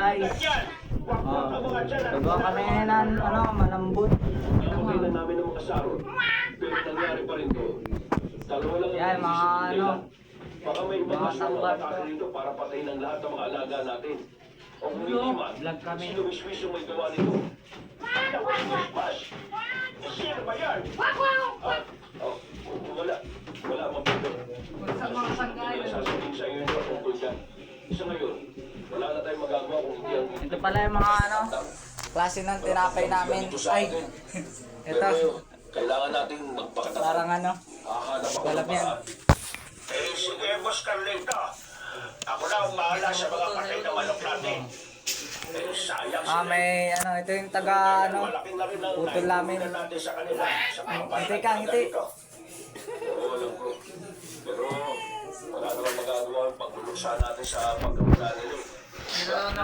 guys. Gagawa kami ng malambot. Nakakailan namin ng mga sarot. Pero nangyari pa rin to. Dalawa lang Yan, mga baka may mga mga sambat atake to. rito para patayin ang lahat ng mga alaga natin. O kung hindi man, Vlog kami. sino mismis yung may gawa nito? Mas! Sino ba yan? Wala. Wala, mabuto. Sa mga sanggay. Sasabihin sa iyo yung tungkol dyan. Isa ngayon, wala na tayong magagawa kung hindi ang Ito pala yung mga klase ng tinapay namin. Ay, ito. Pero kailangan nating magpakatatag. Parang Hahanap ako Galap ng yan. paraan. Sige, Boss Carlito. Ako na ang bahala sa mga patay na manok natin. Sayang sila. may ito yung taga Malaking na rin ang utol namin. naipunan natin sa kanila. Sa mga Ngiti ka, ngiti. Oo, alam ko. Pero wala namang magagawa ang paglulusa natin sa pagkamula nila.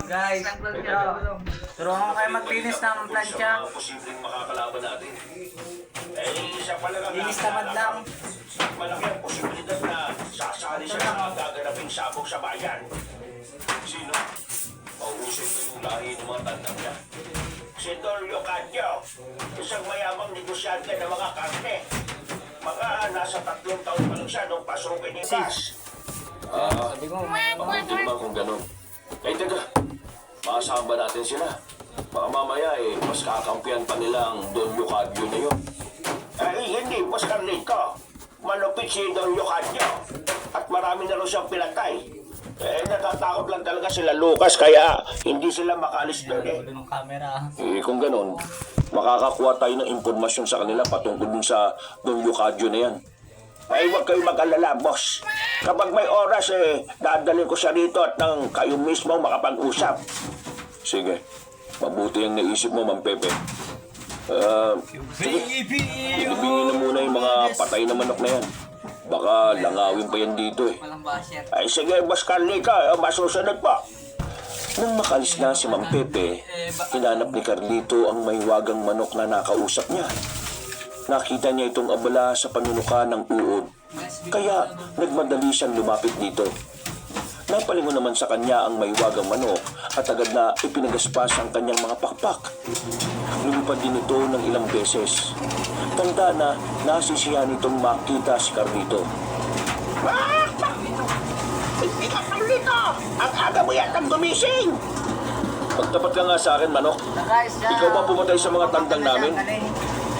Guys, turuan ko kayo magpinis ng plancha. Sa mga posibleng makakalaban natin. Isa pa lang ang Linis tamad lang. malaki ang posibilidad na sasali siya sa mga gaganaping sabog sa bayan. Sino? Mahuhusay ko yung lahi ng mga tandang niya. Si Dolio Cadyo, isang mayamang negosyante ng mga karne. Mga nasa 3 taon pa lang siya nung pasukin ni Bas. Sabi ko, Bakit ba kung ganun? Eh, teka, maasahan ba natin sila? Baka mamaya mas kakampihan pa nila ang Don Yucadyo na yun. Hindi, Boss Carlito. Malupit si Don Yucadyo. At marami na rin siyang pinatay. Natatakot lang talaga sila Lucas, kaya hindi sila makalis doon ulo ng camera. Kung ganun, makakakuha tayo ng impormasyon sa kanila patungkol dun sa Don Yucadyo na yan. Ay, huwag kayo mag-alala, boss. Kapag may oras, dadalhin ko siya rito at nang kayo mismo makapag-usap. Sige, mabuti ang naisip mo, Ma'am Pepe. Sige, ibigin na muna yung mga patay na manok na yan. Baka langawin pa yan dito Walang basher. Ay, sige, Boss Carlito, masusunod po. Nung makalis na si Ma'am Pepe, hinanap ni Carlito ang may wagang manok na nakausap niya. Nakita niya itong abala sa panunuka ng uod, kaya nagmadali siyang lumapit dito. Napalingon naman sa kanya ang may wagang manok at agad na ipinagaspas ang kanyang mga pakpak. Lumipad din ito ng ilang beses. Tanda na nasisiyahan itong makita si Carlito. Hindi ka, Carlito! Ang aga mo yatang gumising! Pagtapat ka nga sa akin, manok. Guys, Ikaw ba pumatay sa mga tandang namin?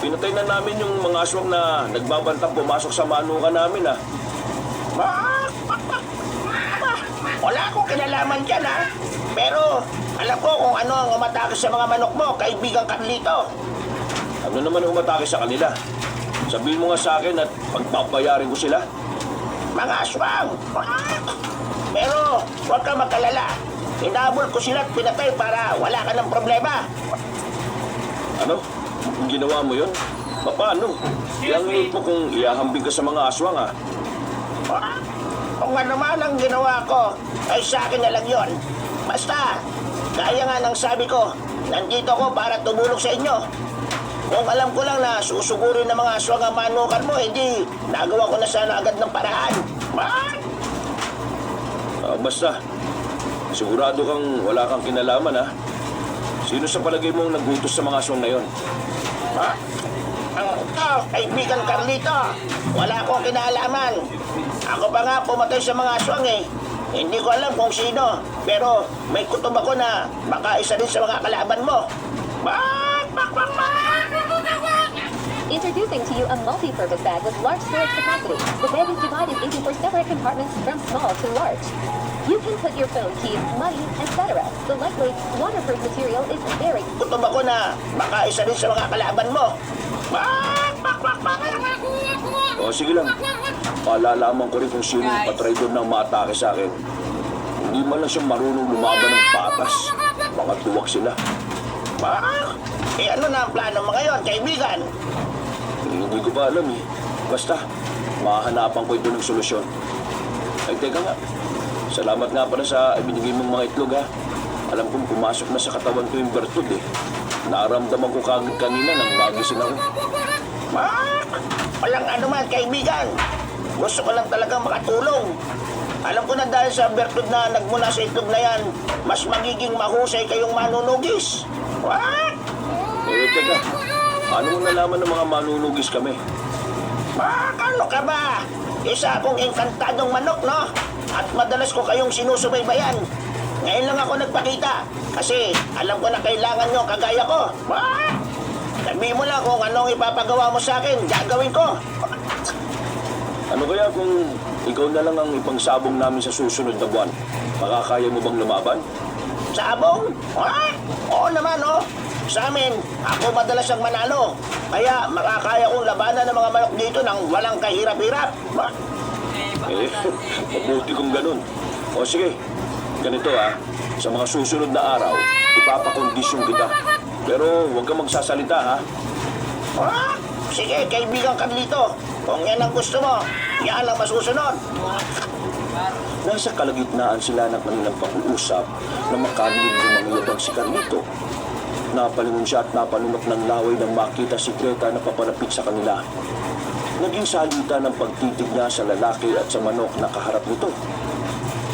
Pinatay na namin yung mga aswang na nagbabantang pumasok sa manuka namin, Wala akong kinalaman dyan, Pero alam ko kung ano ang umatake sa mga manok mo, kaibigang Carlito. Ano naman ang umatake sa kanila? Sabihin mo nga sa akin at pagpapayarin ko sila. Mga aswang! Pero huwag ka mag-alala. Hinabol ko sila at pinatay para wala ka ng problema. Ano? Kung ginawa mo yun? Paano? Yang mo kung iahambing ka sa mga aswang, Kung ano man ang ginawa ko, ay sa akin na lang yun. Basta, kaya nga ng sabi ko, nandito ko para tumulong sa inyo. Kung alam ko lang na susugurin ng mga aswang ang manukan mo, hindi nagawa ko na sana agad ng paraan. Basta, sigurado kang wala kang kinalaman, Sino sa palagay mong nagutos sa mga aswang na yon? Kaibigan Carlito, wala akong kinalaman. Ako pa nga pumatay sa mga aswang Hindi ko alam kung sino, pero may kutob ako na baka isa din sa mga kalaban mo. Introducing to you a multi-purpose bag with large storage capacity. The bag is divided into 4 separate compartments from small to large. You can put your phone, keys, money, etc. The lightweight, waterproof material is very... Kutob ako na baka isa din sa mga kalaban mo. Sige lang. Palalaman ko rin kung sino yung patraidor ng maatake sa akin. Hindi man lang siya marunong lumaban ng patas. Mga tuwak sila. Ano na ang plano mo ngayon, kaibigan? Hindi ko pa alam Basta, mahahanapan ko ito ng solusyon. Ay, teka nga. Salamat nga pala sa ibinigay mong mga itlog, Alam kong pumasok na sa katawan ko yung bertud, Naramdaman ko kagad kanina nang magising ako. Walang anuman, kaibigan. Gusto ko lang talagang makatulong. Alam ko na dahil sa bertud na nagmula sa itlog na yan, mas magiging mahusay kayong manunugis. What? Teka. Paano mo nalaman ng mga manunugis kami? Ano ka ba? Isa akong engkantadong manok, no? At madalas ko kayong sinusubaybayan. Ngayon lang ako nagpakita. Kasi alam ko na kailangan nyo kagaya ko. Sabihin mo lang kung anong ipapagawa mo sa akin, gagawin ko. Ano kaya kung ikaw na lang ang ipangsabong namin sa susunod na buwan? Makakaya mo bang lumaban? Sabong? Oo naman, oh. Sa amin, ako madalas ang manalo. Kaya makakaya kong labanan ng mga manok dito nang walang kahirap-hirap. Mabuti kung ganun. O sige, ganito sa mga susunod na araw, ipapakondisyon kita. Pero huwag kang magsasalita Sige, kaibigan Carlito. Kung yan ang gusto mo, yan ang masusunod. Nasa kalagitnaan sila ng kanilang pag-uusap na makarinig ng mga yabang si Carlito. Napalingon siya at napalunok ng laway nang makita si Greta na papalapit sa kanila. Naging salita ng pagtitig niya sa lalaki at sa manok na kaharap nito.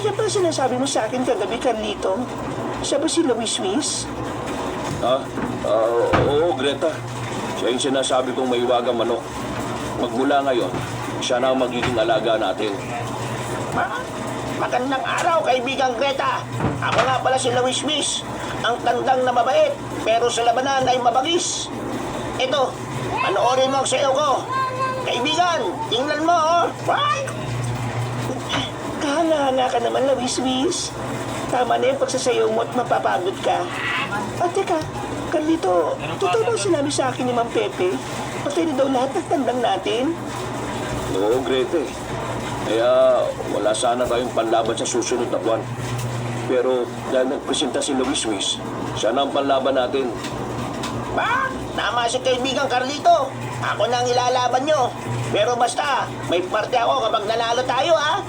Yan ba sinasabi mo sa akin kagabi, Carlito? Siya ba si Luis Luis? Oo, Greta. Siya yung sinasabi kong may iwagang manok. Magmula ngayon, siya na ang magiging alaga natin. Magandang araw, kaibigang Greta. Ako nga pala si Luis Luis, ang tandang na mabait, pero sa labanan ay mabagis. Ito, panoorin mo ang sayo ko. Kaibigan, tingnan mo, oh. Kahanga-hanga ka naman, Luis Luis. Tama na yung pagsasayaw mo at mapapagod ka. At teka, Carlito, totoo ba sinabi sa akin ni Ma'am Pepe? Patay na daw lahat ng tandang natin? Oo, Greta. Kaya wala sana tayong panlaban sa susunod na buwan. Pero dahil nagpresenta si Luis Luis, siya na ang panlaban natin. Tama si kaibigang Carlito. Ako na ang ilalaban nyo. Pero basta, may parte ako kapag nanalo tayo, ha?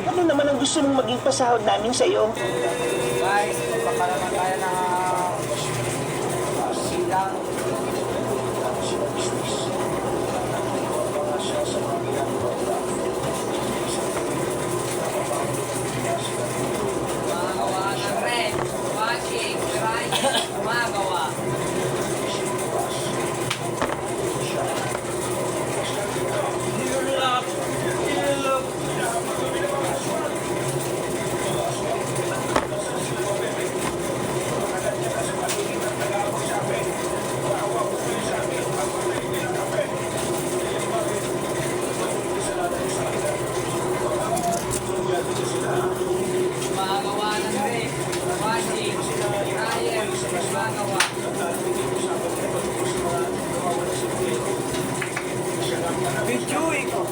Ano naman ang gusto mong maging pasahod namin sa'yo? Guys, magpapalaman tayo ng silang. Gumagawa ng red, washing, drying, gumagawa. Gumagawa ng red, washing, dryer, gumagawa. Bichuin ko.